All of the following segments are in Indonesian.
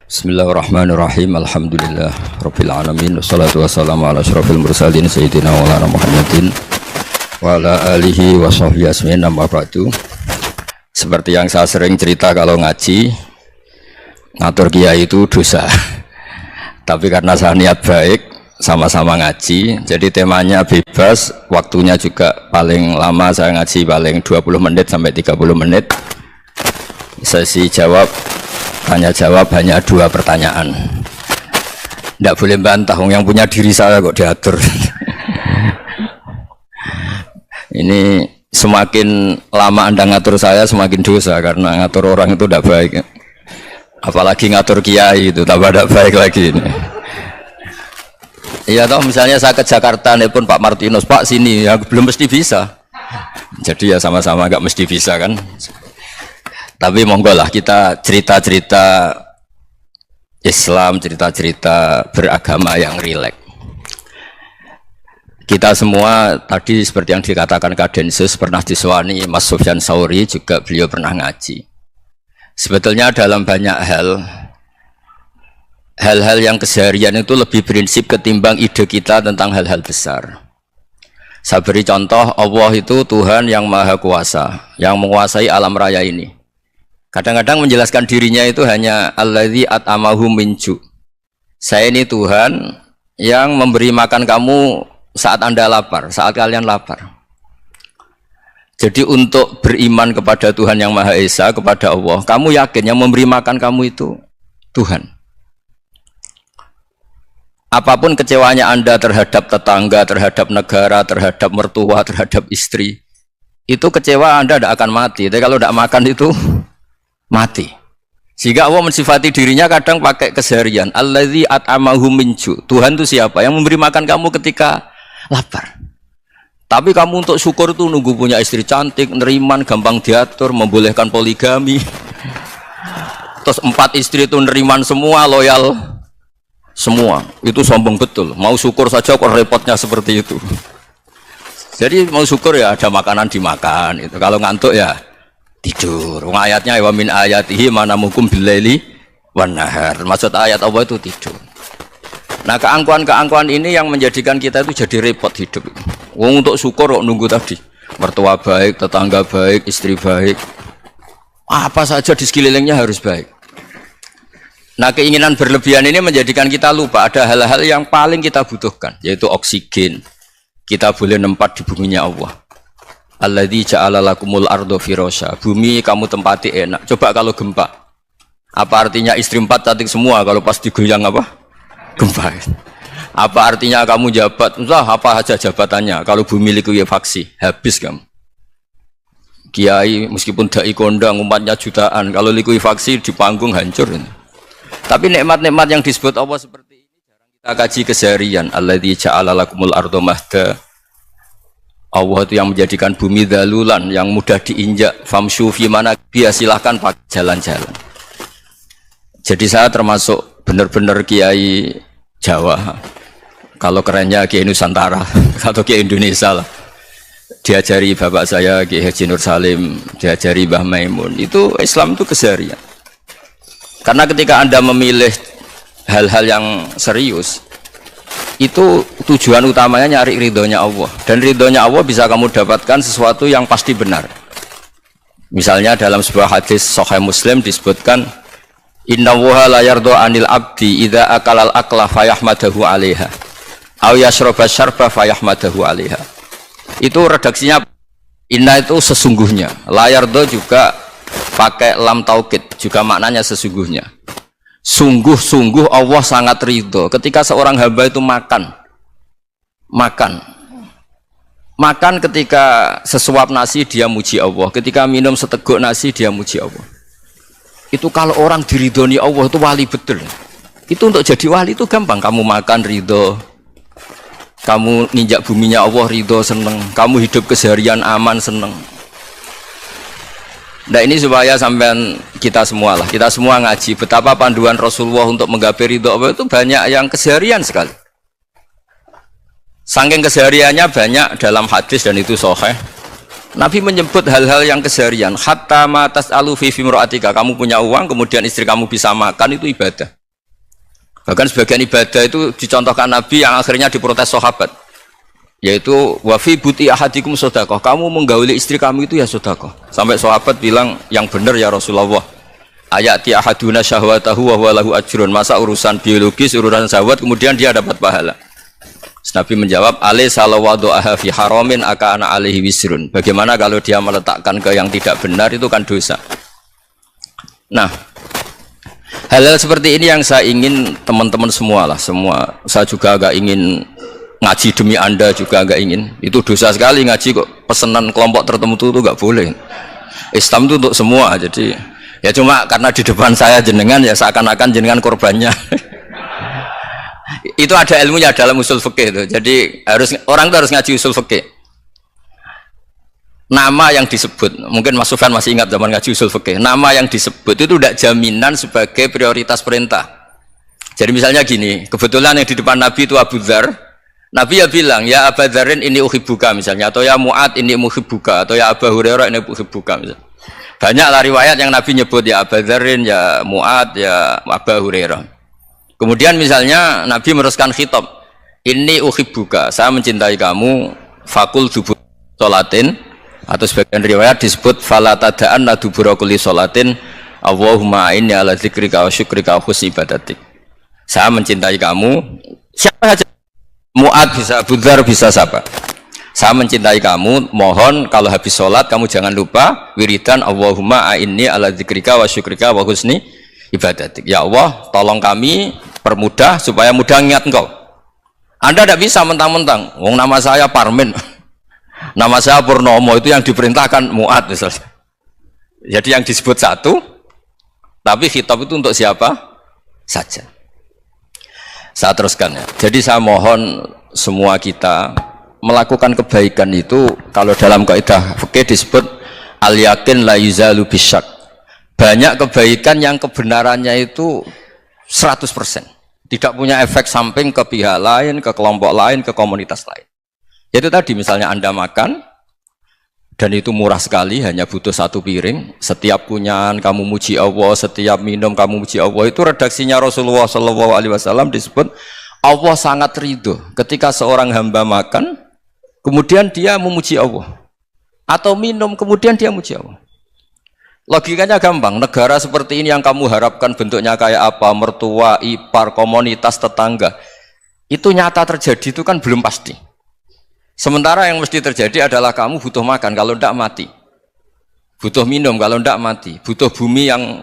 Bismillahirrahmanirrahim. Alhamdulillah Rabbil alamin. Wassalatu wassalamu ala asyrafil mursalin Sayyidina wa ala Muhammadin wa ala alihi wa sahbihi asmin. Amma ba'du. Seperti yang saya sering cerita, kalau ngaji ngatur kiai itu dosa. Tapi karena saya niat baik, sama-sama ngaji, jadi temanya bebas, waktunya juga paling lama saya ngaji paling 20 menit sampai 30 menit. Sesi jawab tanya jawab hanya 2 pertanyaan. Tidak boleh bantah, yang punya diri saya kok diatur. Ini semakin lama Anda ngatur saya semakin dosa, karena ngatur orang itu tidak baik. Apalagi ngatur kiai itu tambah tidak baik lagi ini. Iya toh, misalnya saya ke Jakarta nelpon Pak Martinus, Pak sini, ya belum mesti bisa. Jadi ya sama-sama nggak mesti bisa kan. Tapi monggo lah kita cerita-cerita Islam, cerita-cerita beragama yang rileks. Kita semua tadi seperti yang dikatakan Kak Densus pernah disewani Mas Sufyan Sauri, juga beliau pernah ngaji. Sebetulnya dalam banyak hal-hal yang keseharian itu lebih prinsip ketimbang ide kita tentang hal-hal besar. Saya beri contoh, Allah itu Tuhan yang Maha Kuasa, yang menguasai alam raya ini. Kadang-kadang menjelaskan dirinya itu hanya alladzi at'amahum min ju'. Saya ini Tuhan yang memberi makan kamu saat Anda lapar, saat kalian lapar. Jadi untuk beriman kepada Tuhan yang Maha Esa, kepada Allah, kamu yakin yang memberi makan kamu itu Tuhan. Apapun kecewanya Anda terhadap tetangga, terhadap negara, terhadap mertua, terhadap istri, itu kecewa Anda tidak akan mati. Tapi kalau tidak makan itu mati. Sehingga Allah mensifati dirinya kadang pakai keseharian. Alladzi at'amahum min ju'. Tuhan itu siapa? Yang memberi makan kamu ketika lapar. Tapi kamu untuk syukur itu nunggu punya istri cantik, neriman, gampang diatur, membolehkan poligami. Terus 4 istri itu neriman semua, loyal semua. Itu sombong betul. Mau syukur saja kok repotnya seperti itu. Jadi mau syukur ya ada makanan dimakan. Itu kalau ngantuk ya tidur. Ayatnya wa min ayatihi manamukum billaili wan nahar. Maksud ayat Allah itu tidur. Nah, keangkuhan-keangkuhan ini yang menjadikan kita itu jadi repot hidup. Untuk syukur kok nunggu tadi. Mertua baik, tetangga baik, istri baik. Apa saja di sekelilingnya harus baik. Nah, keinginan berlebihan ini menjadikan kita lupa ada hal-hal yang paling kita butuhkan, yaitu oksigen. Kita boleh nempat di buminya Allah. Alladzi ja'ala lakumul ardo firasya. Bumi kamu tempati enak. Coba kalau gempa. Apa artinya istri 4 cantik semua kalau pas digoyang apa? Gempa. Apa artinya kamu jabat? Entah apa aja jabatannya. Kalau bumi likuifaksi, habis kamu. Kiai meskipun dai kondang umatnya jutaan, kalau likuifaksi di panggung hancur. Tapi nikmat-nikmat yang disebut Allah seperti ini jarang kita kaji keseharian. Alladzi ja'ala lakumul ardo mahda. Allah itu yang menjadikan bumi dalulan, yang mudah diinjak. Famshu fi mana biya, silahkan pakai jalan-jalan. Jadi saya termasuk benar-benar kiai Jawa. Kalau kerennya kiai Nusantara atau kiai Indonesia lah. Diajari bapak saya Kiai Haji Nur Salim, diajari Mbah Maimun. Itu Islam itu keseharian. Karena ketika Anda memilih hal-hal yang serius, itu tujuan utamanya nyari ridhonya Allah, dan ridhonya Allah bisa kamu dapatkan sesuatu yang pasti benar. Misalnya dalam sebuah hadis Sahih Muslim disebutkan, innallaha la yardha 'anil 'abdi idza akalal akla fayahmadahu 'alaiha aw yashraba syarba fayahmadahu 'alaiha. Itu redaksinya inna itu sesungguhnya, la yardha juga pakai lam taukid, juga maknanya sesungguhnya. Sungguh-sungguh Allah sangat ridho ketika seorang hamba itu makan ketika sesuap nasi dia muji Allah, ketika minum seteguk nasi dia muji Allah. Itu kalau orang diridhoni Allah itu wali betul. Itu untuk jadi wali itu gampang. Kamu makan ridho, kamu nginjak buminya Allah ridho, seneng, kamu hidup keseharian aman, seneng. Nah, ini supaya sampean kita semua ngaji betapa panduan Rasulullah untuk menggapai ridho Allah itu banyak yang keseharian sekali. Saking kesehariannya banyak dalam hadis dan itu sahih. Nabi menyebut hal-hal yang keseharian. Hatta ma tas'alu fi imra'atika, kamu punya uang kemudian istri kamu bisa makan, itu ibadah. Bahkan sebagian ibadah itu dicontohkan Nabi yang akhirnya diprotes sahabat. Yaitu wafi buti ahadikum sodakoh. Kamu menggauli istri kamu itu ya sodakoh. Sampai sahabat bilang yang benar ya Rasulullah. Ayati ahaduna syahwatahu wa huwa lahu ajrun. Masa urusan biologis, urusan syahwat kemudian dia dapat pahala. Nabi menjawab, alai salawadu'aha fi haramin aka'ana alaihi wisrun. Bagaimana kalau dia meletakkan ke yang tidak benar, itu kan dosa. Nah, hal-hal seperti ini yang saya ingin teman-teman semua lah, semua. Saya juga agak ingin ngaji demi Anda juga agak ingin. Itu dosa sekali ngaji kok pesanan kelompok tertentu itu gak boleh. Islam itu untuk semua, jadi ya cuma karena di depan saya jenengan ya seakan-akan jenengan korbannya. Itu ada ilmunya dalam usul fikih itu. Jadi orang itu harus ngaji usul fikih. Nama yang disebut, mungkin Mas Sufyan masih ingat zaman ngaji usul fikih. Nama yang disebut itu tidak jaminan sebagai prioritas perintah. Jadi misalnya gini, kebetulan yang di depan Nabi itu Abu Dzar. Nabi ya bilang, ya Abu Dzarin ini uhibbuka misalnya, atau ya Mu'ad ini uhibbuka, atau ya Abu Hurairah ini uhibbuka misalnya. Banyaklah riwayat yang Nabi nyebut ya Abu Dzarin, ya Mu'ad, ya Abu Hurairah. Kemudian misalnya Nabi meneruskan khitab, ini uhibbuka, saya mencintai kamu, fakul dubur sholatin, atau sebagian riwayat disebut fala tada'anna dubura kulli sholatin, Allahumma inni ala dzikrika wa syukrika wa husni ibadatik. Saya mencintai kamu, siapa saja, Mu'ad bisa, Abu Dzar bisa, siapa? Saya mencintai kamu, mohon kalau habis sholat kamu jangan lupa wiridan Allahumma a'inni ala dzikrika wa syukrika wa husni ibadatik. Ya Allah, tolong kami permudah supaya mudah ingat engkau. Anda tidak bisa mentang-mentang, wong nama saya Parmin, nama saya Purnomo, itu yang diperintahkan Mu'ad misalnya. Jadi yang disebut satu, tapi khitab itu untuk siapa saja. Saya teruskan ya. Jadi saya mohon semua kita melakukan kebaikan itu, kalau dalam kaidah fikih disebut al yakin la yuzalu bisyak. Banyak kebaikan yang kebenarannya itu 100%. Tidak punya efek samping ke pihak lain, ke kelompok lain, ke komunitas lain. Itu tadi misalnya Anda makan dan itu murah sekali, hanya butuh satu piring. Setiap kunyahan kamu muji Allah, setiap minum kamu muji Allah. Itu redaksinya Rasulullah SAW disebut Allah sangat ridho ketika seorang hamba makan, kemudian dia memuji Allah, atau minum kemudian dia memuji Allah. Logikanya gampang. Negara seperti ini yang kamu harapkan bentuknya kayak apa, mertua, ipar, komunitas, tetangga, itu nyata terjadi itu kan belum pasti. Sementara yang mesti terjadi adalah kamu butuh makan, kalau tidak mati. Butuh minum, kalau tidak mati. Butuh bumi yang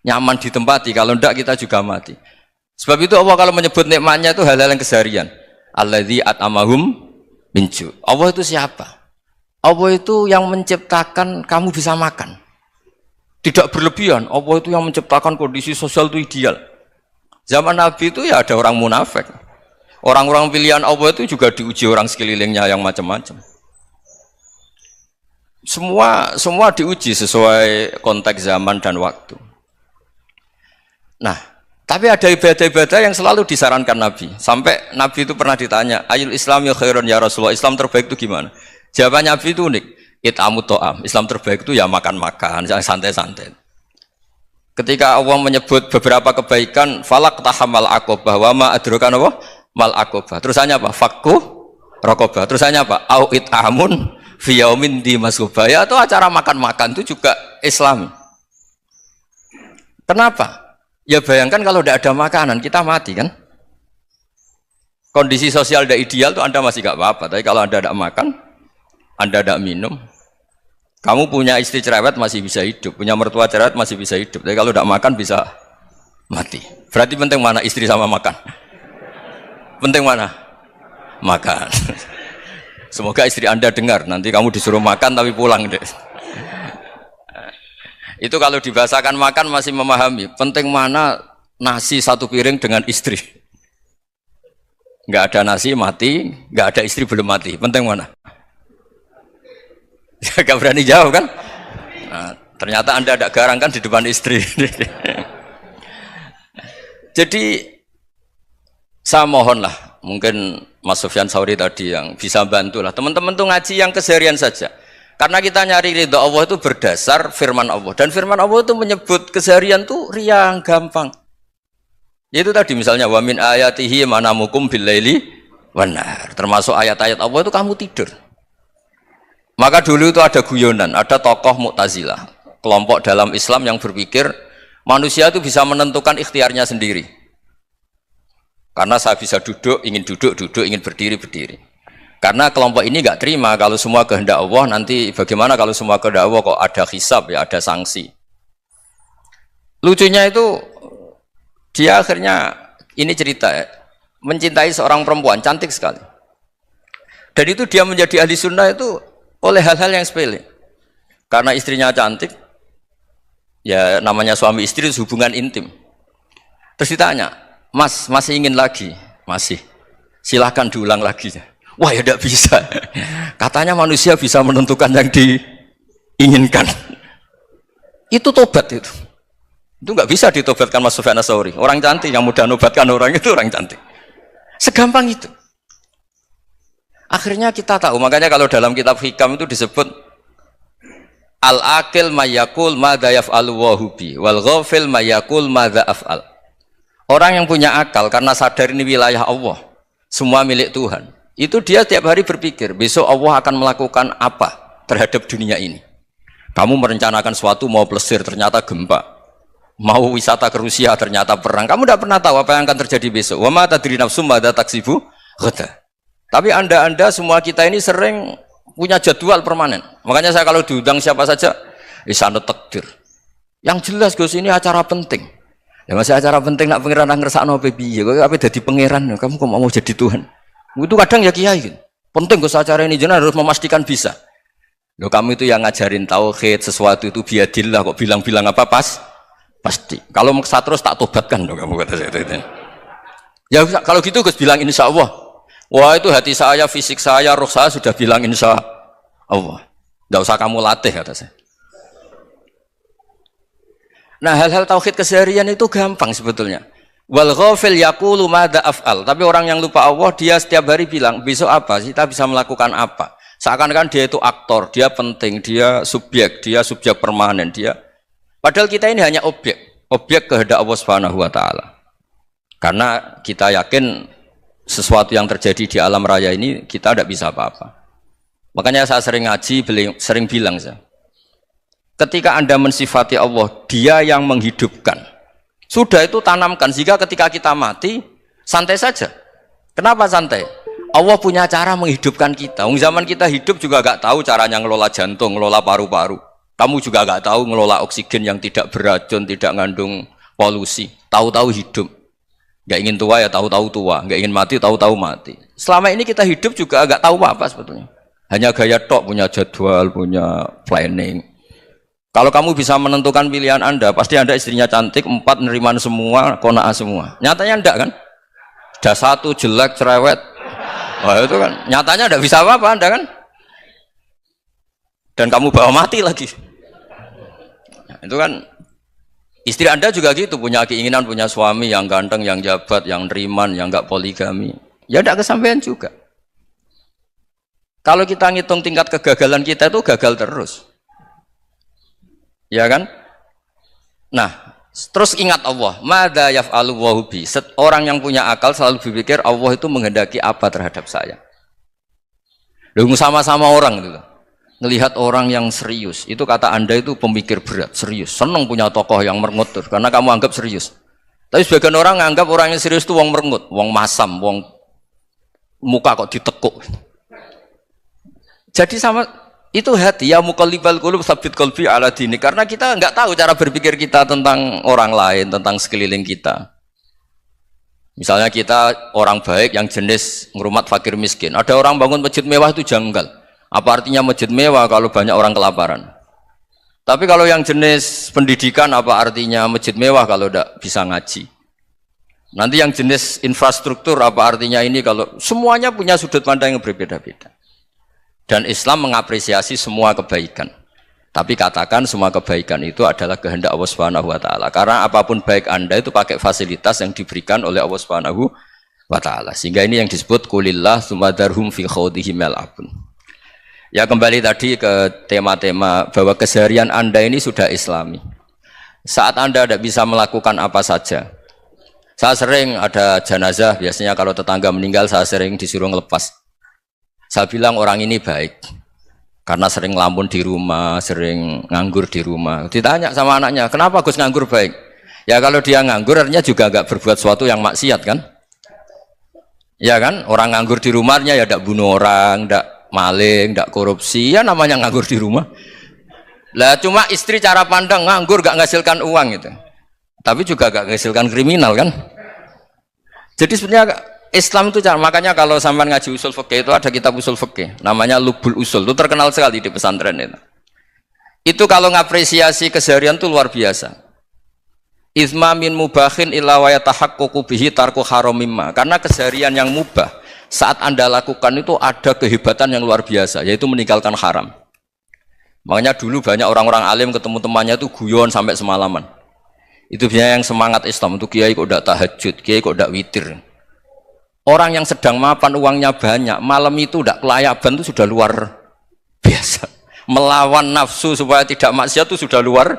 nyaman ditempati, kalau tidak kita juga mati. Sebab itu Allah kalau menyebut nikmatnya itu hal-hal yang keseharian. Alladzi at'amahum min ju'. Allah itu siapa? Allah itu yang menciptakan kamu bisa makan. Tidak berlebihan. Allah itu yang menciptakan kondisi sosial itu ideal. Zaman Nabi itu ya ada orang munafik. Orang-orang pilihan Allah itu juga diuji orang sekelilingnya yang macam-macam. Semua diuji sesuai konteks zaman dan waktu. Nah, tapi ada ibadah-ibadah yang selalu disarankan Nabi. Sampai Nabi itu pernah ditanya, ayul Islam ya khairun ya Rasulullah, Islam terbaik itu gimana? Jawaban Nabi itu unik. It'amut to'am. Islam terbaik itu ya makan-makan, santai-santai. Ketika Allah menyebut beberapa kebaikan, falak tahamal akobah, wa ma adrokan apa? Mal akobah. Terusannya apa? Fakku rokobah. Terusannya apa? Au it'amun fiyaumin di masubah. Ya, atau acara makan-makan itu juga Islam. Kenapa? Ya bayangkan kalau tidak ada makanan, kita mati kan? Kondisi sosial tidak ideal itu Anda masih gak apa-apa. Tapi kalau Anda tidak makan, Anda tidak minum, kamu punya istri cerewet masih bisa hidup, punya mertua cerewet masih bisa hidup. Tapi kalau tidak makan bisa mati. Berarti penting mana istri sama makan? Penting mana? Makan. Semoga istri Anda dengar. Nanti kamu disuruh makan tapi pulang deh. Itu kalau dibahasakan makan masih memahami. Penting mana nasi satu piring dengan istri. Nggak ada nasi mati, nggak ada istri belum mati. Penting mana? Gak berani jawab kan? Nah, ternyata Anda ada garang kan di depan istri. Jadi saya mohonlah, mungkin Mas Sufyan Sauri tadi yang bisa bantulah teman-teman tuh ngaji yang keseharian saja. Karena kita nyari ridha Allah itu berdasar firman Allah, dan firman Allah itu menyebut keseharian tuh riang gampang. Yaitu tadi misalnya wa min ayatihi manamukum bil laili wan nahar. Termasuk ayat-ayat Allah itu kamu tidur. Maka dulu itu ada guyonan, ada tokoh Mu'tazilah, kelompok dalam Islam yang berpikir manusia itu bisa menentukan ikhtiarnya sendiri. Karena saya bisa duduk, duduk, ingin berdiri, berdiri. Karena kelompok ini nggak terima kalau semua kehendak Allah, nanti bagaimana kalau semua kehendak Allah kok ada hisab, ya ada sanksi. Lucunya itu dia akhirnya, ini cerita ya, mencintai seorang perempuan cantik sekali. Dan itu dia menjadi ahli sunnah itu oleh hal-hal yang sepele. Karena istrinya cantik, ya namanya suami istri itu hubungan intim. Terus ditanya, Mas, masih ingin lagi? Masih. Silahkan diulang lagi. Wah ya tidak bisa. Katanya manusia bisa menentukan yang diinginkan. Itu tobat itu. Itu nggak bisa ditobatkan Mas Sufyan Ats-Tsauri. Orang cantik yang mudah nobatkan orang itu orang cantik. Segampang itu. Akhirnya kita tahu, makanya kalau dalam kitab Hikam itu disebut al-aqil mayyakul madza yaf'alu wa hubi wal ghafil mayyakul madza af'al. Orang yang punya akal karena sadar ini wilayah Allah, semua milik Tuhan. Itu dia tiap hari berpikir, besok Allah akan melakukan apa terhadap dunia ini. Kamu merencanakan suatu mau plesir ternyata gempa. Mau wisata ke Rusia ternyata perang. Kamu tidak pernah tahu apa yang akan terjadi besok. Wa ma tadri nafsum madza taksibu ghadan. Tapi anda semua kita ini sering punya jadwal permanen. Makanya saya kalau diundang siapa saja, sana takdir. Yang jelas Gus ini acara penting. Ya masih acara penting nak pangeran ngersakno piye? Kok ape dadi pangeran? Kamu kok mau jadi Tuhan? Itu kadang ya kiai. Penting Gus acara ini jenengan harus memastikan bisa. Loh kamu itu yang ngajarin tauhid, sesuatu itu biadillah kok bilang-bilang apa pasti. Kalau maksa terus tak tobatkan loh kamu kata saya itu. Ya kalau gitu Gus bilang insya Allah. Wah itu hati saya, fisik saya, roh saya sudah bilang insya Allah. Tidak usah kamu latih kata saya. Nah hal-hal tauhid keseharian itu gampang sebetulnya. Wal ghafil yaqulu madza af'al. Tapi orang yang lupa Allah dia setiap hari bilang besok apa? Kita bisa melakukan apa? Seakan-akan dia itu aktor, dia penting, dia subjek permanen, dia. Padahal kita ini hanya objek kehendak Allah Subhanahu wa taala. Karena kita yakin sesuatu yang terjadi di alam raya ini kita tidak bisa apa-apa. Makanya saya sering ngaji, sering bilang saya, ketika Anda mensifati Allah, Dia yang menghidupkan. Sudah itu tanamkan sehingga ketika kita mati santai saja. Kenapa santai? Allah punya cara menghidupkan kita. Zaman kita hidup juga gak tahu caranya ngelola jantung, ngelola paru-paru. Kamu juga gak tahu ngelola oksigen yang tidak beracun, tidak ngandung polusi. Tahu-tahu hidup. Gak ingin tua ya tahu-tahu tua, gak ingin mati tahu-tahu mati. Selama ini kita hidup juga gak tahu apa sebetulnya. Hanya gaya tok, punya jadwal, punya planning. Kalau kamu bisa menentukan pilihan Anda, pasti Anda istrinya cantik, 4 neriman semua, kona'ah semua. Nyatanya enggak kan? Sudah 1 jelek, cerewet. Wah itu kan, nyatanya enggak bisa apa-apa Anda kan? Dan kamu bawa mati lagi. Nah, itu kan. Istri Anda juga gitu, punya keinginan, punya suami yang ganteng, yang jabat, yang neriman, yang enggak poligami. Ya enggak kesampaian juga. Kalau kita ngitung tingkat kegagalan kita itu gagal terus. Ya kan? Nah, terus ingat Allah, madza yaf'alu wa bi. Orang yang punya akal selalu berpikir Allah itu menghendaki apa terhadap saya. Lalu sama-sama orang itu. Ngelihat orang yang serius, itu kata Anda itu pemikir berat, serius, senang punya tokoh yang merengut karena kamu anggap serius. Tapi sebagian orang anggap orang yang serius itu wong merengut, wong masam, wong muka kok ditekuk. Jadi sama itu hati ya muqallibal qulub tsabbit qalbi ala dini, karena kita nggak tahu cara berpikir kita tentang orang lain, tentang sekeliling kita. Misalnya kita orang baik yang jenis ngrumat fakir miskin, ada orang bangun masjid mewah itu janggal. Apa artinya masjid mewah kalau banyak orang kelaparan? Tapi kalau yang jenis pendidikan, apa artinya masjid mewah kalau tidak bisa ngaji? Nanti yang jenis infrastruktur, apa artinya ini kalau semuanya punya sudut pandang yang berbeda-beda. Dan Islam mengapresiasi semua kebaikan. Tapi katakan semua kebaikan itu adalah kehendak Allah Subhanahu wa taala. Karena apapun baik Anda itu pakai fasilitas yang diberikan oleh Allah Subhanahu wa taala. Sehingga ini yang disebut qulillah tsumma dzarhum fi khawdihim yal'abun. Ya kembali tadi ke tema-tema bahwa keseharian Anda ini sudah Islami. Saat Anda tidak bisa melakukan apa saja, Saya sering ada jenazah, biasanya kalau tetangga meninggal saya sering disuruh ngelepas. Saya bilang orang ini baik, karena sering ngelamun di rumah, sering nganggur di rumah. Ditanya sama anaknya, kenapa Gus nganggur baik? Ya kalau dia nganggur artinya juga nggak berbuat sesuatu yang maksiat kan? Ya kan, orang nganggur di rumahnya ya tidak bunuh orang, tidak maling, tidak korupsi, ya namanya nganggur di rumah. Lah cuma istri cara pandang nganggur gak menghasilkan uang gitu. Tapi juga gak menghasilkan kriminal kan. Jadi sebenarnya Islam itu makanya kalau sampai ngaji usul fikih itu ada kitab usul fikih namanya Lubul Usul, itu terkenal sekali di pesantren itu. Itu kalau ngapresiasi keseharian itu luar biasa. Izma min mubahin illa wa yatahaqqaqu bihi tarku haramimma. Karena keseharian yang mubah saat Anda lakukan itu ada kehebatan yang luar biasa, yaitu meninggalkan haram. Makanya dulu banyak orang-orang alim ketemu temannya itu guyon sampai semalaman. Itu biasanya yang semangat Islam, itu kiai kok tidak tahajud, kiai kok tidak witir. Orang yang sedang mapan uangnya banyak, malam itu tidak kelayaban itu sudah luar biasa. Melawan nafsu supaya tidak maksiat itu sudah luar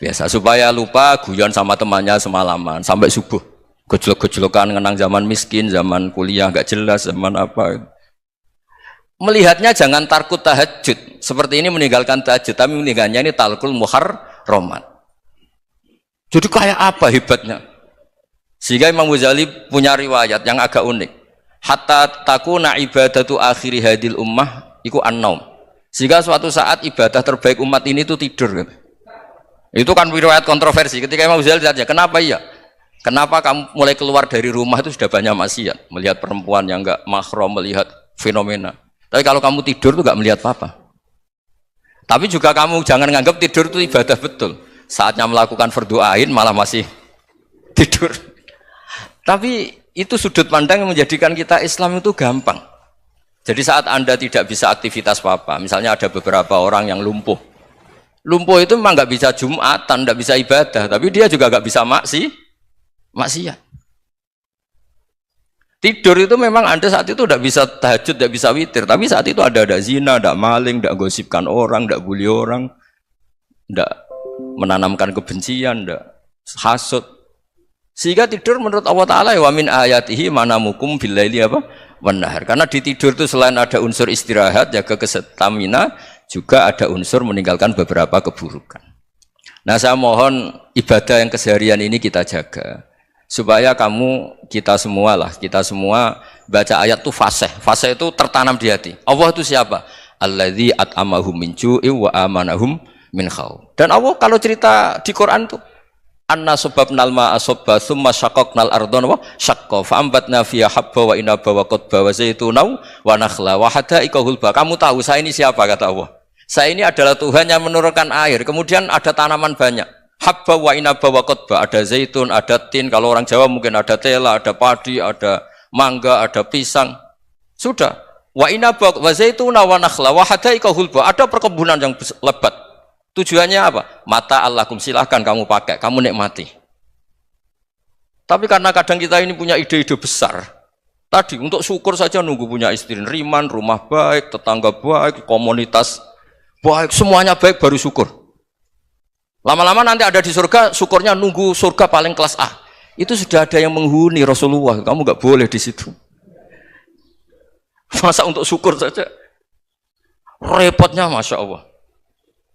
biasa. Supaya lupa guyon sama temannya semalaman sampai subuh. Gejolak-gejolokan ngenang zaman miskin, zaman kuliah nggak jelas, zaman apa. Melihatnya jangan tarkut tahajud seperti ini, meninggalkan tahajud, tapi meninggalnya ini talkul muharramat. Jadi kayak apa hebatnya? Sehingga Imam Ghazali punya riwayat yang agak unik. Hatta takuna ibadatu akhiri hadil ummah iku an-naum. Sehingga suatu saat ibadah terbaik umat ini itu tidur. Itu kan riwayat kontroversi. Ketika Imam Ghazali ditanya, kenapa iya? Kenapa kamu mulai keluar dari rumah itu sudah banyak maksiat, melihat perempuan yang enggak mahram, melihat fenomena. Tapi kalau kamu tidur tuh gak melihat apa-apa. Tapi juga kamu jangan nganggap tidur itu ibadah betul. Saatnya melakukan fardu ain malah masih tidur. Tapi itu sudut pandang yang menjadikan kita Islam itu gampang. Jadi saat Anda tidak bisa aktivitas apa-apa, misalnya ada beberapa orang yang lumpuh. Lumpuh itu memang gak bisa Jumatan, gak bisa ibadah, tapi dia juga gak bisa maksiat. Tidur itu memang Anda saat itu tidak bisa tahajud, tidak bisa witir, tapi saat itu ada zina, ada maling, tidak gosipkan orang, tidak bully orang, tidak menanamkan kebencian, tidak hasud. Sehingga tidur menurut Allah Ta'ala wa min ayatihi manamukum billaili apa? Wan-nahar. Karena di tidur itu selain ada unsur istirahat, jaga kestamina, juga ada unsur meninggalkan beberapa keburukan. Nah, saya mohon ibadah yang keseharian ini kita jaga. Supaya kita semua baca ayat itu fase itu tertanam di hati. Allah itu siapa? Alladzi at'amahum min ju'i wa amanahum min khauf. Dan Allah kalau cerita di Quran tuh anna sababnal ma'a sabba tsumma syaqqaqnal ardha wa syaqqa fa ambatna fiha habba wa inaba wa qadba wa zaituna wa nakhla wa hadaika hulba. Kamu tahu saya ini siapa, kata Allah. Saya ini adalah Tuhan yang menurunkan air, kemudian ada tanaman banyak. Habba wa inaba wa qadba, ada zaitun, ada tin, kalau orang Jawa mungkin ada tela, ada padi, ada mangga, ada pisang. Sudah. Wa inaba wa zaituna wa nakhla wa hadaika hulba, ada perkebunan yang lebat. Tujuannya apa? Mata Allahkum, silahkan kamu pakai, kamu nikmati. Tapi karena kadang kita ini punya ide-ide besar. Tadi untuk syukur saja nunggu punya istri riman, rumah baik, tetangga baik, komunitas baik, semuanya baik baru syukur. Lama-lama nanti ada di surga, syukurnya nunggu surga paling kelas A. Itu sudah ada yang menghuni Rasulullah. Kamu nggak boleh di situ. Masa untuk syukur saja? Repotnya, masya Allah.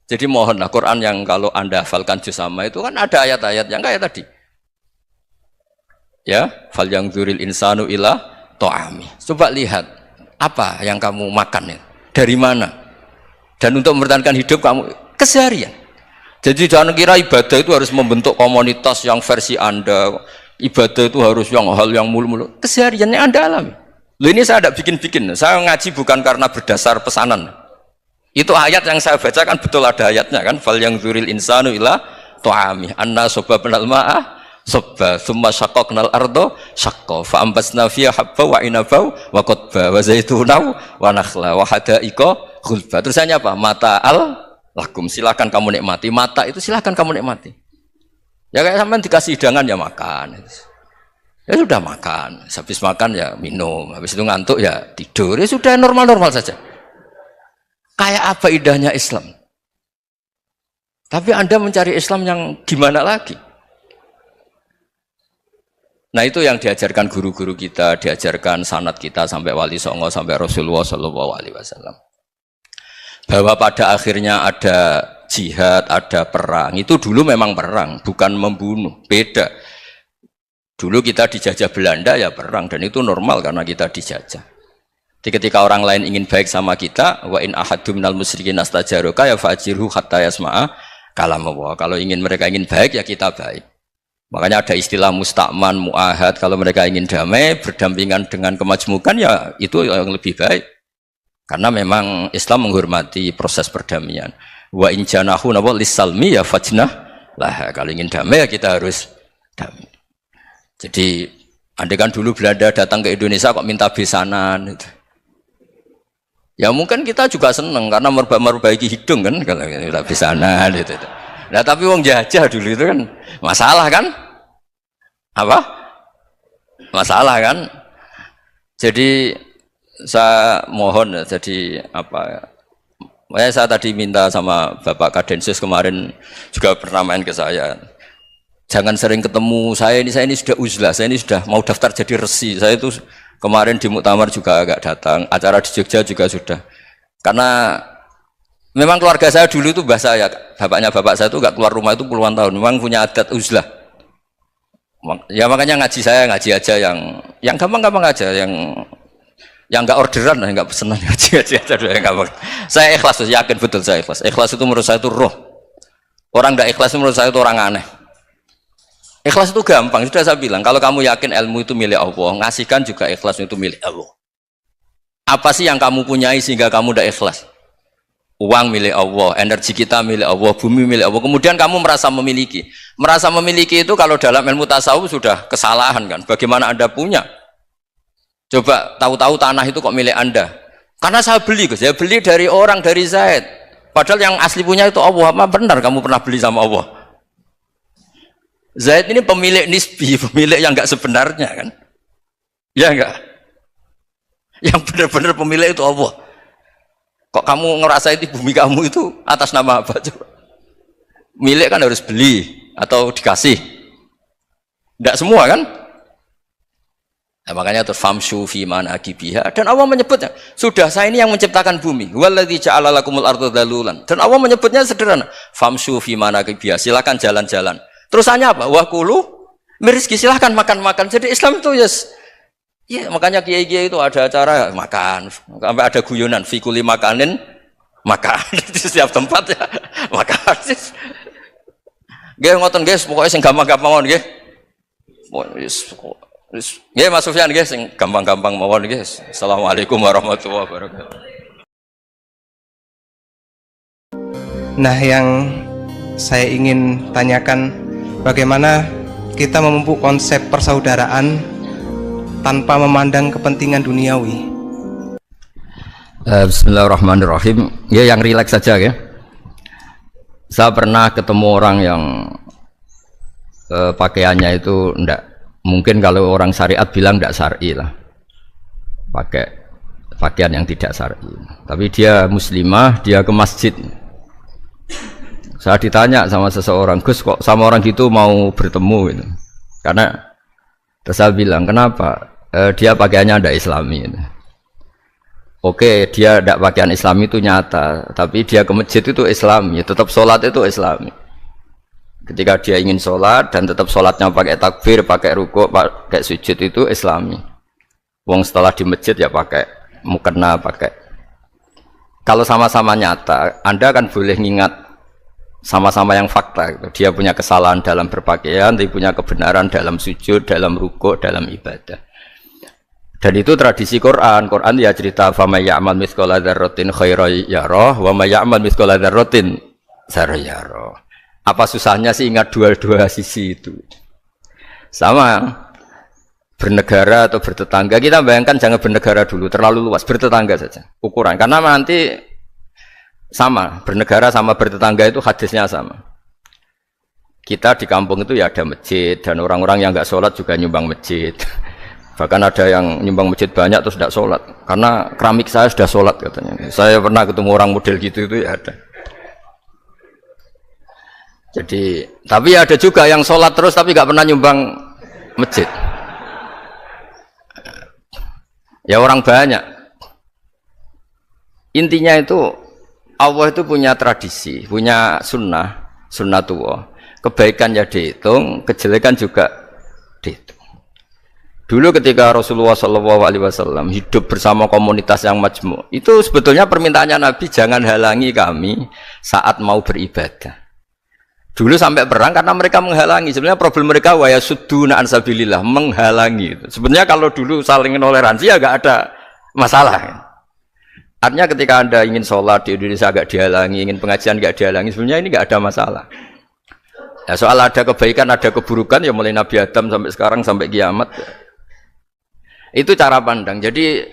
Jadi mohonlah Quran yang kalau Anda hafalkan juz sama itu kan ada ayat-ayat yang kayak tadi. Ya, fal yang dzuril insanu ila to'ami. Coba lihat apa yang kamu makan ya, dari mana? Dan untuk mempertahankan hidup kamu keseharian. Jadi jangan kira ibadah itu harus membentuk komunitas yang versi Anda. Ibadah itu harus hal yang mulu-mulu. Kesehariannya Anda alami. Loh, ini saya tidak bikin-bikin. Saya ngaji bukan karena berdasar pesanan. Itu ayat yang saya baca kan betul ada ayatnya kan. Fal yang dzuril insanu ila to'ami. Anna sobabnal ma'ah sobba. Thumma syaqqaqnal ardo syaqqa. Fa'ambasna fiha habba wa inabau wa qadba wa zaitunau wa nakhla wa hadaika khulba. Terusannya apa? Mata'al lakum, silakan kamu nikmati. Mata itu silakan kamu nikmati. Ya kayak sampean dikasih hidangan ya makan. Ya sudah makan. Habis makan ya minum. Habis itu ngantuk ya tidur. Ya sudah normal-normal saja. Kayak apa indahnya Islam. Tapi Anda mencari Islam yang gimana lagi? Nah itu yang diajarkan guru-guru kita, diajarkan sanad kita sampai Wali Songo, sampai Rasulullah Shallallahu Alaihi Wasallam. Bahwa pada akhirnya ada jihad, ada perang. Itu dulu memang perang, bukan membunuh. Beda. Dulu kita dijajah Belanda ya perang, dan itu normal karena kita dijajah. Jadi ketika orang lain ingin baik sama kita, wa in ahadum minal musyrikin astajaroka ya fajirhu hatta yasma'a kalam Allah. Kalau mereka ingin baik ya kita baik. Makanya ada istilah mustakman, mu'ahad. Kalau mereka ingin damai, berdampingan dengan kemajmukan, ya itu yang lebih baik. Karena memang Islam menghormati proses perdamaian. Wa in janahu nawa lissalmi ya fajnah lah. Kalau ingin damai, ya kita harus damai. Jadi, andai kan dulu Belanda datang ke Indonesia kok minta besanan. Gitu. Ya mungkin kita juga senang, karena memperbaiki hidung kan, kalau minta besanan. Gitu. Nah tapi wong jajah dulu itu kan masalah kan? Apa? Masalah kan? Jadi saya mohon jadi apa? Saya tadi minta sama Bapak Kadensus kemarin juga pernah main ke saya. Jangan sering ketemu saya ini sudah uzlah, saya ini sudah mau daftar jadi resi. Saya itu kemarin di muktamar juga agak datang, acara di Jogja juga sudah. Karena memang keluarga saya dulu itu mbah saya, bapaknya bapak saya itu gak keluar rumah itu puluhan tahun. Memang punya adat uzlah. Ya makanya ngaji saya ngaji aja yang gampang-gampang aja, yang gak orderan, yang gak pesenan ngaji aja dulu yang gampang. Saya ikhlas, yakin betul saya ikhlas. Ikhlas itu menurut saya itu roh. Orang gak ikhlas menurut saya itu orang aneh. Ikhlas itu gampang, sudah saya bilang. Kalau kamu yakin ilmu itu milik Allah, ngasihkan juga ikhlas itu milik Allah. Apa sih yang kamu punyai sehingga kamu tidak ikhlas? Uang milik Allah, energi kita milik Allah, bumi milik Allah. Kemudian kamu merasa memiliki. Merasa memiliki itu kalau dalam ilmu tasawuf sudah kesalahan kan. Bagaimana Anda punya? Coba tahu-tahu tanah itu kok milik Anda. Karena saya beli, saya beli dari orang, dari Zaid. Padahal yang asli punya itu Allah. Apa benar kamu pernah beli sama Allah? Zaid ini pemilik nisbi, pemilik yang enggak sebenarnya kan. Ya enggak? Yang benar-benar pemilik itu Allah. Kok kamu ngerasa itu bumi kamu itu atas nama apa coba? Milik kan harus beli atau dikasih. Tidak semua kan? Nah, makanya terus famshu fi manakibiha, dan Allah menyebutnya, sudah saya ini yang menciptakan bumi. Walladzi ja'ala lakumul arda dhalulan. Dan Allah menyebutnya sederhana, famshu fi manakibiha, silakan jalan-jalan. Terusannya apa? Wa kulu mirizki, silakan makan-makan. Jadi Islam itu ya makanya kiai-kiai itu ada acara makan, sampai ada guyonan fikuli makanin makan di setiap tempat ya makan. Nggih ngoten guys, pokoknya sing gampang-gampang mawon nggih. Nggih Mas Sufyan nggih sing gampang-gampang mawon nggih. Assalamualaikum warahmatullahi wabarakatuh. Nah, yang saya ingin tanyakan, bagaimana kita memupuk konsep persaudaraan tanpa memandang kepentingan duniawi. Bismillahirrahmanirrahim. Ya yang rileks saja ya. Saya pernah ketemu orang yang pakaiannya itu enggak, mungkin kalau orang syariat bilang enggak syar'i lah. Pakai pakaian yang tidak syar'i. Tapi dia muslimah, dia ke masjid. Saya ditanya sama seseorang, Gus kok sama orang gitu mau bertemu gitu. Karena terus saya bilang, kenapa? Dia pakaiannya ada islami gitu. Oke, dia tidak pakaian islami itu nyata, tapi dia ke masjid itu islami, tetap sholat itu islami. Ketika dia ingin sholat dan tetap sholatnya pakai takbir, pakai rukuk, pakai sujud itu islami. Wong setelah di masjid ya pakai mukena, pakai. Kalau sama-sama nyata, Anda kan boleh ngingat sama-sama yang fakta gitu. Dia punya kesalahan dalam berpakaian, dia punya kebenaran dalam sujud, dalam rukuk, dalam ibadah. Dan itu tradisi Quran. Quran ya cerita famay ya'mal mithqala dzarratin khairan yarah wa may ya'mal mithqala dzarratin syarran yarah. Apa susahnya sih ingat dua-dua sisi itu? Sama bernegara atau bertetangga, kita bayangkan jangan bernegara dulu, terlalu luas, bertetangga saja ukuran. Karena nanti sama, bernegara sama bertetangga itu hadisnya sama. Kita di kampung itu ya ada masjid, dan orang-orang yang nggak sholat juga nyumbang masjid. Bahkan ada yang nyumbang masjid banyak terus tidak sholat, karena keramik saya sudah sholat katanya. Saya pernah ketemu orang model gitu itu ya ada. Jadi, tapi ada juga yang sholat terus tapi nggak pernah nyumbang masjid. Ya orang banyak. Intinya itu Allah itu punya tradisi, punya sunnatullah. Kebaikan ya dihitung, kejelekan juga dihitung. Dulu ketika Rasulullah SAW hidup bersama komunitas yang majmu', itu sebetulnya permintaannya Nabi, jangan halangi kami saat mau beribadah. Dulu sampai perang karena mereka menghalangi. Sebenarnya problem mereka wa yasudduna an sabilillah, menghalangi. Sebenarnya kalau dulu saling toleransi ya gak ada masalah. Artinya ketika Anda ingin sholat di Indonesia agak dihalangi, ingin pengajian gak dihalangi, sebenarnya ini gak ada masalah. Ya, soal ada kebaikan, ada keburukan, ya mulai Nabi Adam sampai sekarang, sampai kiamat. Itu cara pandang. Jadi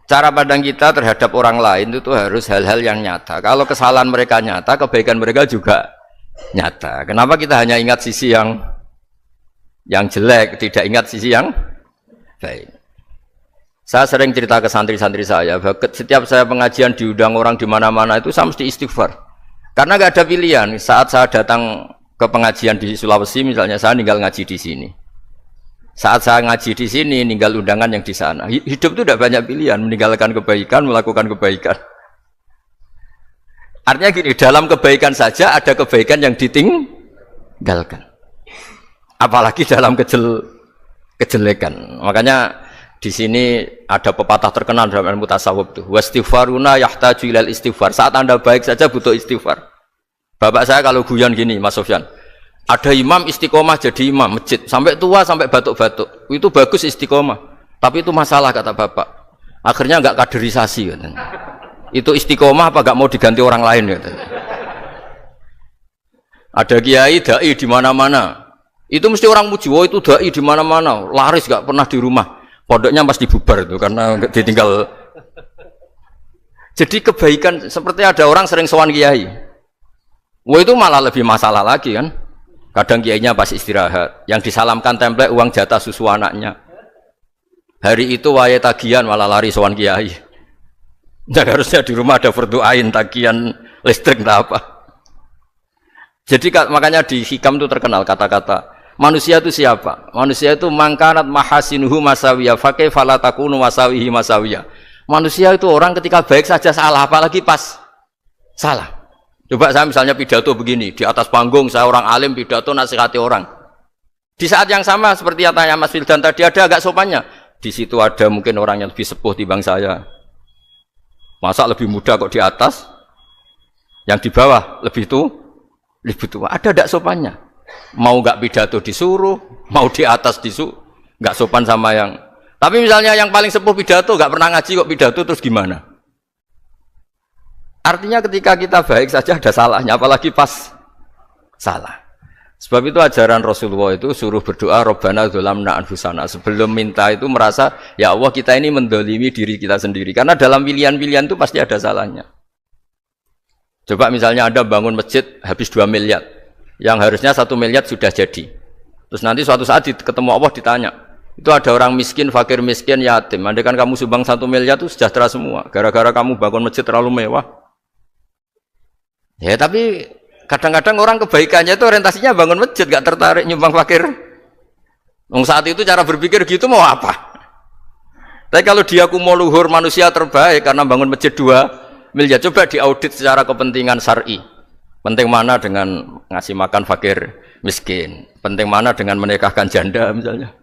cara pandang kita terhadap orang lain itu harus hal-hal yang nyata. Kalau kesalahan mereka nyata, kebaikan mereka juga nyata. Kenapa kita hanya ingat sisi yang jelek, tidak ingat sisi yang baik? Saya sering cerita ke santri-santri saya, setiap saya pengajian diundang orang di mana-mana itu saya mesti istighfar. Karena gak ada pilihan. Saat saya datang ke pengajian di Sulawesi misalnya, saya tinggal ngaji di sini. Saat saya ngaji di sini, ninggal undangan yang di sana. Hidup itu tidak banyak pilihan, meninggalkan kebaikan, melakukan kebaikan. Artinya gini, dalam kebaikan saja ada kebaikan yang ditinggalkan. Apalagi dalam kejelekan. Makanya di sini ada pepatah terkenal dalam ilmu tasawuf tuh. Wastighfaruna yahtaju ilal istighfar. Saat Anda baik saja butuh istighfar. Bapak saya kalau guyon gini, Mas Sofyan. Ada imam istiqomah jadi imam masjid sampai tua sampai batuk-batuk. Itu bagus istiqomah. Tapi itu masalah kata Bapak. Akhirnya enggak kaderisasi katanya. Itu istiqomah apa enggak mau diganti orang lain katanya. Ada kiai dai di mana-mana. Itu mesti orang muji, "Oh, itu dai di mana-mana, laris enggak pernah di rumah." Pondoknya pasti bubar itu karena ditinggal. Jadi kebaikan seperti ada orang sering sowan kiai. Wah itu malah lebih masalah lagi kan. Kadang kiainya pas istirahat, yang disalamkan template uang jatah susu anaknya. Hari itu waya tagihan malah lari sowan kiai. Dan harusnya di rumah ada berdoain tagihan listrik entah apa. Jadi makanya di hikam itu terkenal kata-kata manusia itu siapa? Manusia itu mangkanat mahasinuhu masawiya fakih falatakunu masawihi masawiya. Manusia itu orang ketika baik saja salah, apalagi pas salah. Coba saya misalnya pidato begini, di atas panggung saya orang alim pidato nasihati orang. Di saat yang sama seperti yang tanya Mas Wildan tadi, ada agak sopannya. Di situ ada mungkin orang yang lebih sepuh timbang saya. Masa lebih muda kok di atas? Yang di bawah lebih tua. Ada agak sopannya. Mau nggak pidato disuruh, mau di atas disuruh, nggak sopan sama yang. Tapi misalnya yang paling sepuh pidato nggak pernah ngaji kok pidato terus gimana? Artinya ketika kita baik saja ada salahnya, apalagi pas salah. Sebab itu ajaran Rasulullah itu suruh berdoa Rabbana dzolamna anfusana. Sebelum minta itu merasa ya Allah kita ini mendolimi diri kita sendiri. Karena dalam pilihan-pilihan itu pasti ada salahnya. Coba misalnya Anda bangun masjid habis 2 miliar. Yang harusnya 1 miliar sudah jadi. Terus nanti suatu saat ketemu Allah ditanya. Itu ada orang miskin, fakir miskin, yatim. Andai kan kamu sumbang 1 miliar itu sejahtera semua. Gara-gara kamu bangun masjid terlalu mewah. Ya tapi kadang-kadang orang kebaikannya itu orientasinya bangun masjid, gak tertarik nyumbang fakir. Saat itu cara berpikir gitu mau apa? Tapi kalau dia mau luhur manusia terbaik karena bangun masjid 2 miliar, coba diaudit secara kepentingan syar'i. Penting mana dengan ngasih makan fakir miskin? Penting mana dengan menikahkan janda misalnya?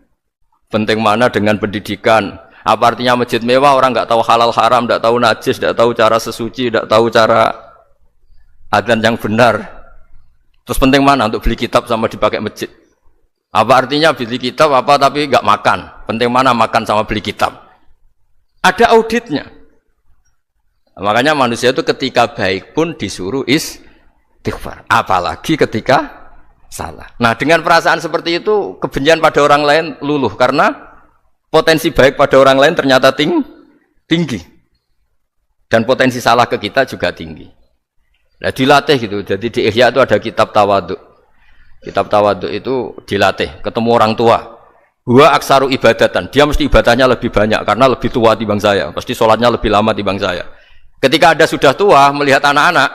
Penting mana dengan pendidikan? Apa artinya masjid mewah orang nggak tahu halal haram, nggak tahu najis, nggak tahu cara sesuci, nggak tahu cara adzan yang benar. Terus penting mana untuk beli kitab sama dipakai masjid? Apa artinya beli kitab apa tapi nggak makan? Penting mana makan sama beli kitab? Ada auditnya. Makanya manusia itu ketika baik pun disuruh istighfar, apalagi ketika salah. Nah dengan perasaan seperti itu kebencian pada orang lain luluh karena potensi baik pada orang lain ternyata tinggi dan potensi salah ke kita juga tinggi. Nah dilatih gitu. Jadi di Ihya itu ada kitab tawaduk. Kitab tawaduk itu dilatih. Ketemu orang tua. Huwa aksaru ibadatan. Dia mesti ibadahnya lebih banyak karena lebih tua timbang saya. Pasti sholatnya lebih lama timbang saya. Ketika Anda sudah tua melihat anak-anak,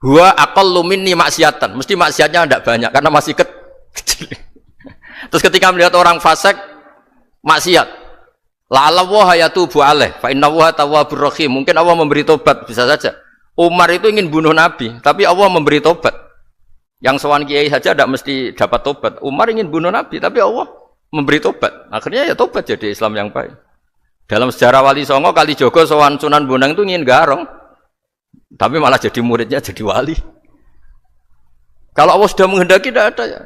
huwa aqallu minni maksiatan. Mesti maksiatnya tidak banyak karena masih kecil. Terus ketika melihat orang fasik maksiat, La'alla wa yatubu alaih fa inna wa tawwabur rahim. Mungkin Allah memberi tobat, bisa saja. Umar itu ingin bunuh Nabi, tapi Allah memberi tobat. Yang sowan kiai saja tidak mesti dapat tobat. Umar ingin bunuh Nabi, tapi Allah memberi tobat. Akhirnya ya tobat jadi Islam yang baik. Dalam sejarah Wali Songo, Kalijogo sowan Sunan Bonang itu ingin garong, tapi malah jadi muridnya jadi wali. Kalau Allah sudah menghendaki, tidak ada ya.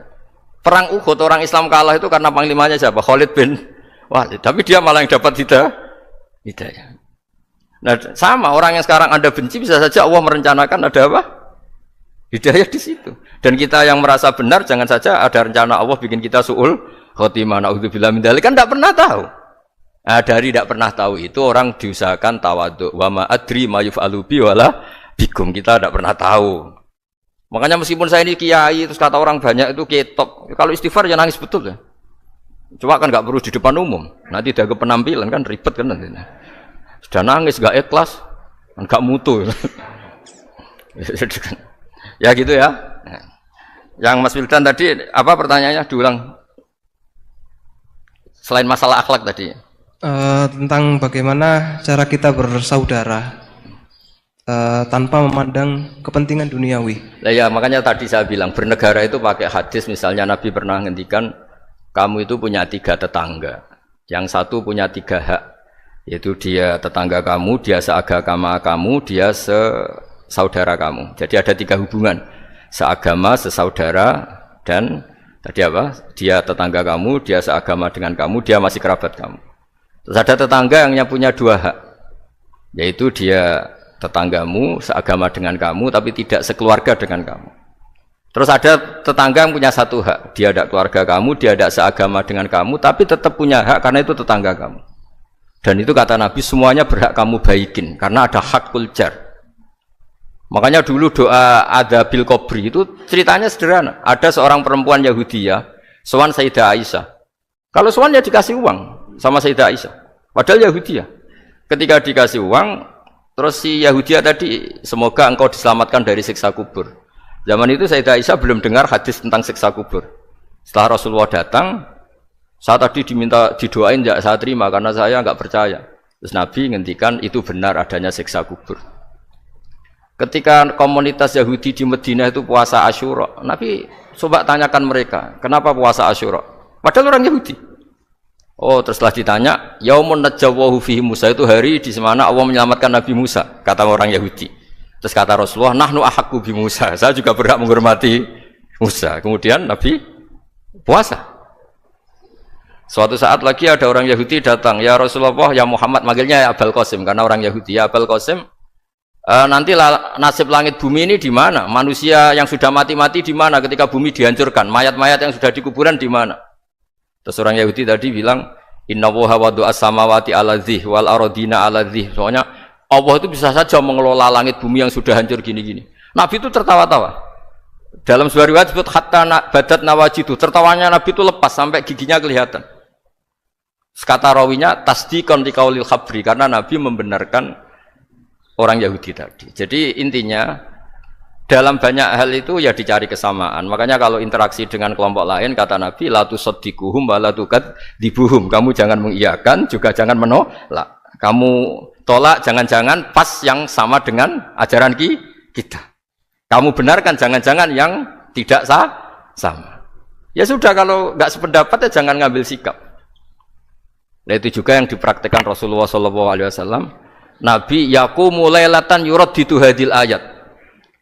Perang Uhud orang Islam kalah itu karena panglimanya siapa? Khalid bin Walid. Tapi dia malah yang dapat hidayah. Nah, sama orang yang sekarang Anda benci bisa saja Allah merencanakan ada apa? Hidayah di situ. Dan kita yang merasa benar jangan saja ada rencana Allah bikin kita su'ul khotimah. Na'udzubillah min dzalik, kan tidak pernah tahu. Nah, dari tidak pernah tahu itu orang diusahakan tawadhu. Wa ma adri ma yuf'alu bi wala bikum. Kita tidak pernah tahu. Makanya meskipun saya ini kiai terus kata orang banyak itu ketop. Kalau istighfar ya nangis betul ya. Cuma kan nggak perlu di depan umum. Nanti udah ke penampilan kan ribet kan nanti. Sudah nangis nggak ikhlas, nggak mutu. Ya gitu ya. Yang Mas Wildan tadi apa pertanyaannya diulang? Selain masalah akhlak tadi. Tentang bagaimana cara kita bersaudara tanpa memandang kepentingan duniawi. Nah ya makanya tadi saya bilang bernegara itu pakai hadis, misalnya Nabi pernah ngendikan kamu itu punya 3 tetangga, yang satu punya 3 hak, yaitu dia tetangga kamu, dia seagama kamu, dia sesaudara kamu. Jadi ada 3 hubungan, seagama, sesaudara, dan tadi apa? Dia tetangga kamu, dia seagama dengan kamu, dia masih kerabat kamu. Terus ada tetangga yang punya 2 hak, yaitu dia tetanggamu, seagama dengan kamu, tapi tidak sekeluarga dengan kamu. Terus ada tetangga yang punya 1 hak, dia tidak keluarga kamu, dia tidak seagama dengan kamu, tapi tetap punya hak karena itu tetangga kamu. Dan itu kata Nabi semuanya berhak kamu baikin, karena ada hakul jar. Makanya dulu doa ada bil kubri itu ceritanya sederhana. Ada seorang perempuan Yahudi ya, sowan Sayyidah Aisyah. Kalau sowan ya dikasih uang sama Sayyidah Aisyah. Padahal Yahudi ya. Ketika dikasih uang, terus si Yahudi tadi, semoga engkau diselamatkan dari siksa kubur. Zaman itu Sayyidah Aisyah belum dengar hadis tentang siksa kubur. Setelah Rasulullah datang, saya tadi diminta didoain, tidak saya terima karena saya nggak percaya. Terus Nabi ngendikan itu benar adanya siksa kubur. Ketika komunitas Yahudi di Madinah itu puasa Asyura, Nabi coba tanyakan mereka, kenapa puasa Asyura? Padahal orang Yahudi. Oh, terus setelah ditanya, yaumun najjawahu fihi Musa, itu hari di mana Allah menyelamatkan Nabi Musa, kata orang Yahudi. Terus kata Rasulullah, nahnu ahaqqu bi Musa, saya juga berhak menghormati Musa. Kemudian Nabi puasa. Suatu saat lagi ada orang Yahudi datang, ya Rasulullah, ya Muhammad, manggilnya ya Abul Qasim karena orang Yahudi. Ya Abul Qasim, nanti nasib langit bumi ini di mana? Manusia yang sudah mati-mati di mana ketika bumi dihancurkan? Mayat-mayat yang sudah di kuburan di mana? Terus orang Yahudi tadi bilang, inna woha wadu as-samawati ala dzih wal arodina ala dzih. Soalnya Allah itu bisa saja mengelola langit bumi yang sudah hancur gini-gini. Nabi itu tertawa-tawa. Dalam sebuah riwayat disebut hatta badat nawajidu, tertawanya Nabi itu lepas sampai giginya kelihatan. Kata rawinya tasdiqan liqaulil khabri, karena Nabi membenarkan orang Yahudi tadi. Jadi intinya dalam banyak hal itu ya dicari kesamaan. Makanya kalau interaksi dengan kelompok lain, kata Nabi, la tusaddiquhum wa la tukadzibuhum. Kamu jangan mengiyakan, juga jangan menolak. Kamu tolak jangan-jangan pas yang sama dengan ajaran kita. Kamu benarkan jangan-jangan yang tidak sama. Ya sudah, kalau nggak sependapat ya jangan ngambil sikap. Nah itu juga yang dipraktikkan Rasulullah SAW. Nabi yaqumu lailatan yuraddidu hadil ayat.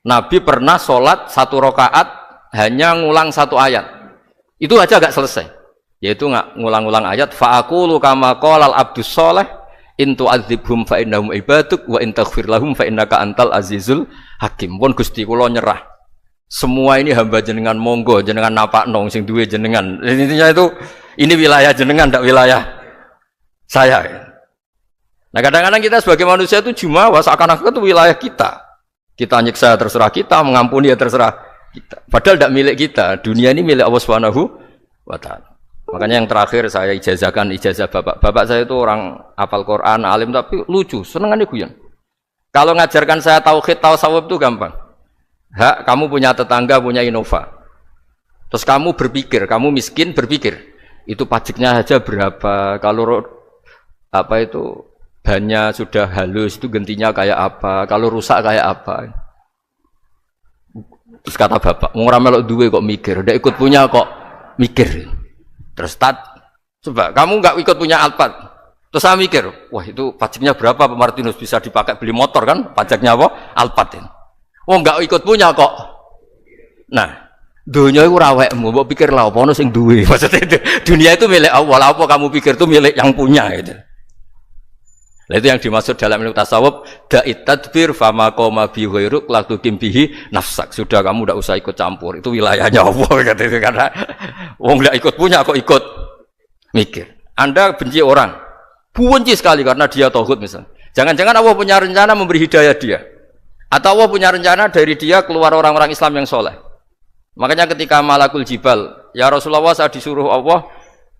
Nabi pernah sholat 1 rakaat hanya ngulang 1 ayat. Itu aja agak selesai. Yaitu ngulang-ngulang ayat. Fa'aqulu kama qalal abdus sholeh in tu'adzibhum fa innahum ibaduk wa in taghfir lahum fa innaka antal azizul hakim. Pun Gusti kula nyerah. Semua ini hamba jenengan, monggo jenengan napakno sing duwe jenengan. Intinya itu ini wilayah jenengan, ndak wilayah saya. Nah kadang-kadang kita sebagai manusia itu jumawa seakan-akan itu wilayah kita. Kita nyiksa terserah kita, mengampuni ya terserah kita. Padahal tidak milik kita. Dunia ini milik Allah Subhanahu wa Ta'ala. Makanya yang terakhir saya ijazahkan ijazah bapak. Bapak saya itu orang hafal Quran, alim tapi lucu, senengannya guyon. Kalau ngajarkan saya tauhid, tasawuf itu gampang. Hak, kamu punya tetangga, punya Innova. Terus kamu berpikir, kamu miskin berpikir. Itu pajaknya saja berapa? Kalau apa itu bannya sudah halus itu gantinya kayak apa, kalau rusak kayak apa. Terus kata bapak, mau melok duwe kok mikir, udah ikut punya kok mikir. Terus coba kamu nggak ikut punya Alphard, terus saya mikir, wah itu pajaknya berapa Pak Martinus, bisa dipakai beli motor kan, pajaknya apa? Alphard ini. Oh nggak ikut punya kok. Nah, dunia itu rawekmu, mau pikir lah, apa sing duwe. Maksudnya dunia itu milik Allah, apa kamu pikir itu milik yang punya gitu. Nah, itu yang dimaksud dalam ilmu tasawuf, da'it tadbir fama qoma bi ghairuk la tuqim bihi nafsak. Sudah kamu tidak usah ikut campur, itu wilayahnya Allah kata itu, karena wong enggak ikut punya kok ikut mikir. Anda benci orang, benci sekali karena dia tauhid misalnya. Jangan-jangan Allah punya rencana memberi hidayah dia. Atau Allah punya rencana dari dia keluar orang-orang Islam yang soleh. Makanya ketika Malakul Jibal, ya Rasulullah saya disuruh Allah,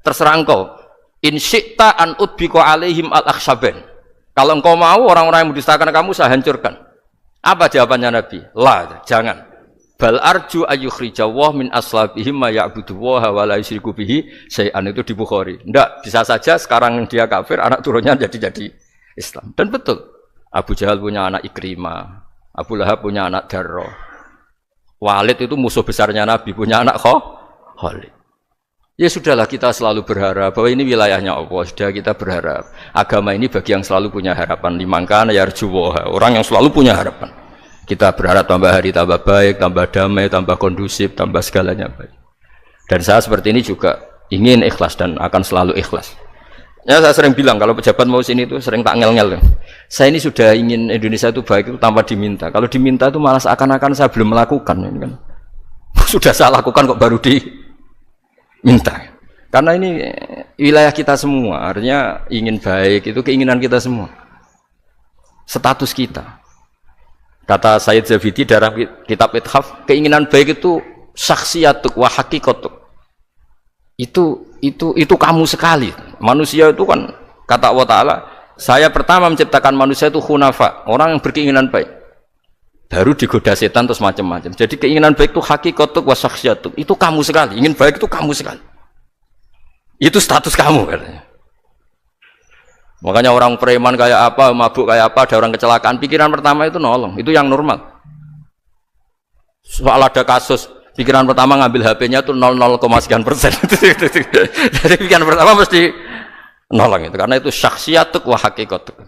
terserah engkau, in syi'ta an udbiko alaihim al-akhshaben. Kalau engkau mau orang-orang yang mendustakan kamu saya hancurkan. Apa jawabannya Nabi? La, jangan. Bal arju ayyukhrijawah min aslabihim ma ya'budullaha wa la yusyriku bihi syai'an, itu di Bukhari. Enggak, bisa saja sekarang dia kafir, anak turunnya jadi Islam. Dan betul. Abu Jahal punya anak Ikrimah, Abu Lahab punya anak Darrah. Walid itu musuh besarnya Nabi, punya anak Khalid. Ya sudahlah, kita selalu berharap bahwa ini wilayahnya Allah. Sudah, kita berharap agama ini bagi yang selalu punya harapan, limangkana yarjuwaha, orang yang selalu punya harapan. Kita berharap tambah hari tambah baik, tambah damai, tambah kondusif, tambah segalanya baik. Dan saya seperti ini juga ingin ikhlas dan akan selalu ikhlas. Ya saya sering bilang kalau pejabat mau sini itu sering tak ngel-ngel. Saya ini sudah ingin Indonesia itu baik itu tanpa diminta. Kalau diminta itu malah seakan-akan saya belum melakukan, ini kan. Sudah saya lakukan kok baru minta, karena ini wilayah kita semua, artinya ingin baik itu keinginan kita semua, status kita. Kata Sayyid Zabidi dalam kitab Ithaf, keinginan baik itu syakhsiyatuk wa hakikatuk. Itu kamu sekali. Manusia itu kan kata Allah Ta'ala, saya pertama menciptakan manusia itu khunafa, orang yang berkeinginan baik. Baru digoda setan terus macam-macam. Jadi keinginan baik itu hakikatuk wa syakhsiyatuk. Itu kamu sekali. Ingin baik itu kamu sekali. Itu status kamu katanya. Makanya orang preman kayak apa, mabuk kayak apa, ada orang kecelakaan, pikiran pertama itu nolong. Itu yang normal. Soal ada kasus, pikiran pertama ngambil HP-nya itu 0,sekian%. Jadi pikiran pertama mesti nolong itu, karena itu syakhsiyatuk wa hakikatuk.